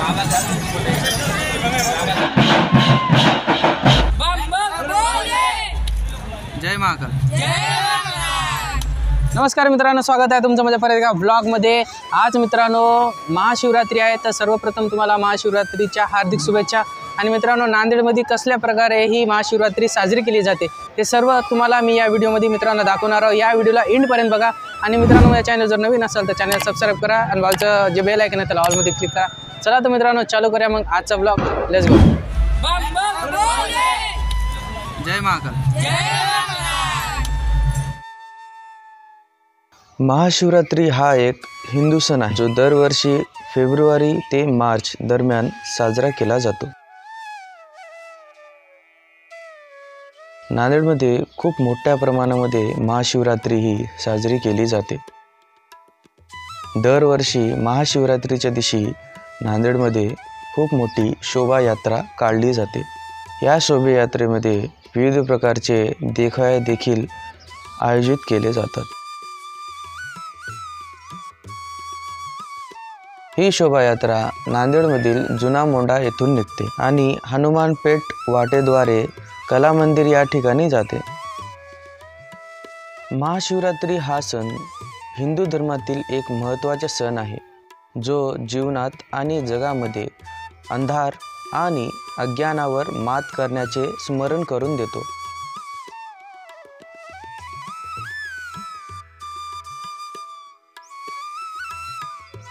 जय महाकाल। नमस्कार मित्रांनो, स्वागत आहे तुमचं माझ्या परत एका ब्लॉगमध्ये। आज मित्रांनो महाशिवरात्री आहे, तर सर्वप्रथम तुम्हाला महाशिवरात्रीच्या हार्दिक शुभेच्छा। आणि मित्रांनो नांदेडमध्ये कसल्या प्रकारे ही महाशिवरात्री साजरी केली जाते ते सर्व तुम्हाला मी या व्हिडिओमध्ये मित्रांनो दाखवणार आहोत। या व्हिडिओला एंडपर्यंत बघा आणि मित्रांनो माझ्या चॅनल जर नवीन असेल तर चॅनल सबस्क्राईब करा आणि बाजूचं जे बेल आयकन आहे त्याला ऑलमध्ये क्लिक करा। चला तर मित्रांनो चालू करूया मग आजचा ब्लॉग। Let's go. जय महाकाल। महाशिवरात्री हा एक हिंदू सण आहे जो दरवर्षी फेब्रुवारी ते मार्च दरम्यान साजरा केला जातो। नांदेडमध्ये खूप मोठ्या प्रमाणामध्ये महाशिवरात्री ही साजरी केली जाते। दरवर्षी महाशिवरात्रीच्या दिवशी नांदेडमध्ये खूप मोठी शोभायात्रा काढली जाते। या शोभायात्रेमध्ये विविध प्रकारचे देखावे देखील आयोजित केले जातात। ही शोभायात्रा नांदेडमधील जुना मोंढा येथून निघते आणि हनुमान पेठ वाटेद्वारे कला मंदिर या ठिकाणी जाते। महाशिवरात्री हा सण हिंदू धर्मातील एक महत्त्वाचा सण आहे जो जीवनात आणि जगामध्ये अंधार आणि अज्ञानावर मात करण्याचे स्मरण करून देतो।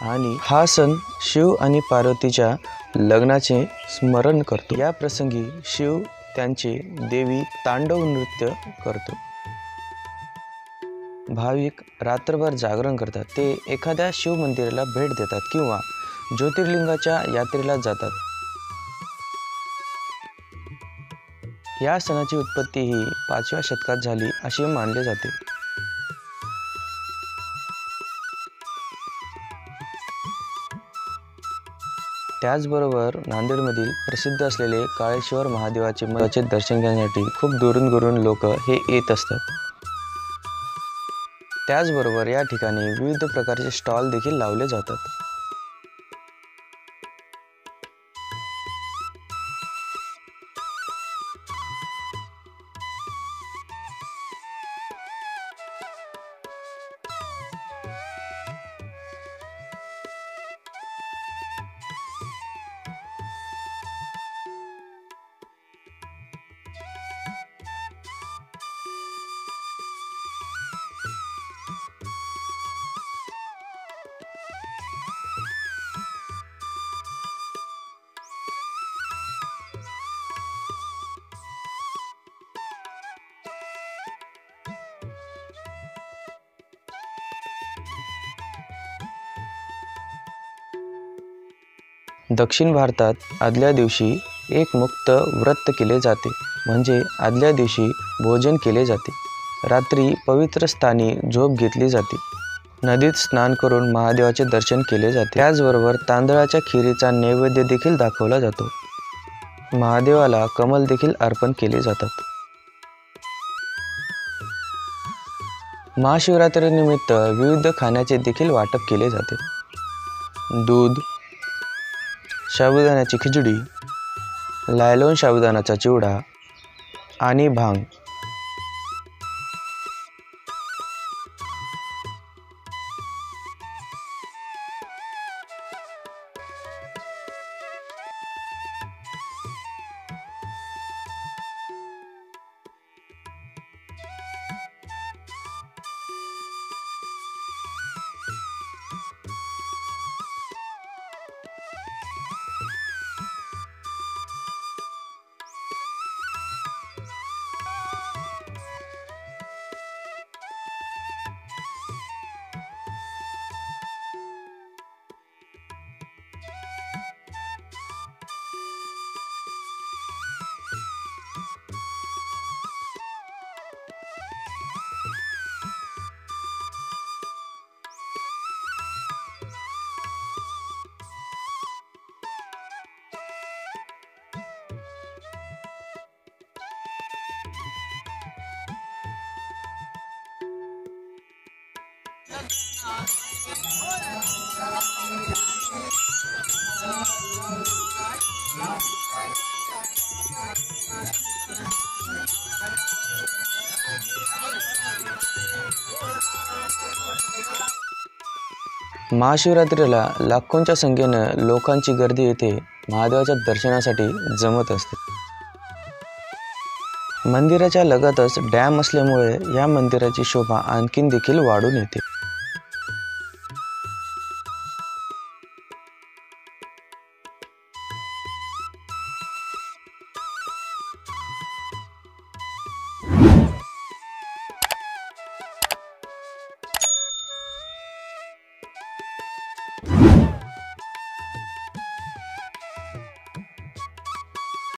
आणि हा सण शिव आणि पार्वतीच्या लग्नाचे स्मरण करतो। या प्रसंगी शिव त्यांचे देवी तांडव नृत्य करतो। भाविक रात्रभर जागरण करतात, ते एखाद्या शिव मंदिराला भेट देतात किंवा ज्योतिर्लिंगाच्या यात्रेला जातात। या सणाची उत्पत्ती ही 5व्या शतकात झाली असे मानले जाते। त्याचबरोबर नांदेडमधील प्रसिद्ध असलेले काळेश्वर महादेवाचे मंदिराचे दर्शन घेण्यासाठी खूप दुरून लोक हे येत असतात। त्याचबरोबर या ठिकाणी विविध प्रकारचे स्टॉल देखील लावले जातात। दक्षिण भारतात आदल्या दिवशी एक मुक्त व्रत केले जाते, म्हणजे आदल्या दिवशी भोजन केले जाते। रात्री पवित्र स्थानी झोप घेतली जाते। नदीत स्नान करून महादेवाचे दर्शन केले जाते। त्याचबरोबर तांदळाच्या खिरीचा नैवेद्य देखील दाखवला जातो। महादेवाला कमल देखील अर्पण केले जातात। महाशिवरात्रीनिमित्त विविध खाण्याचे देखील वाटप केले जाते। दूध, साबुदाण्याची खिचडी, लायलॉन साबुदाण्याचा चिवडा आणि भांग। महाशिवरात्रीला लाखोंच्या संख्येनं लोकांची गर्दी येथे महादेवाच्या दर्शनासाठी जमत असते. मंदिराच्या लगतच डॅम असल्यामुळे या मंदिराची शोभा आणखीन देखील वाढून येते.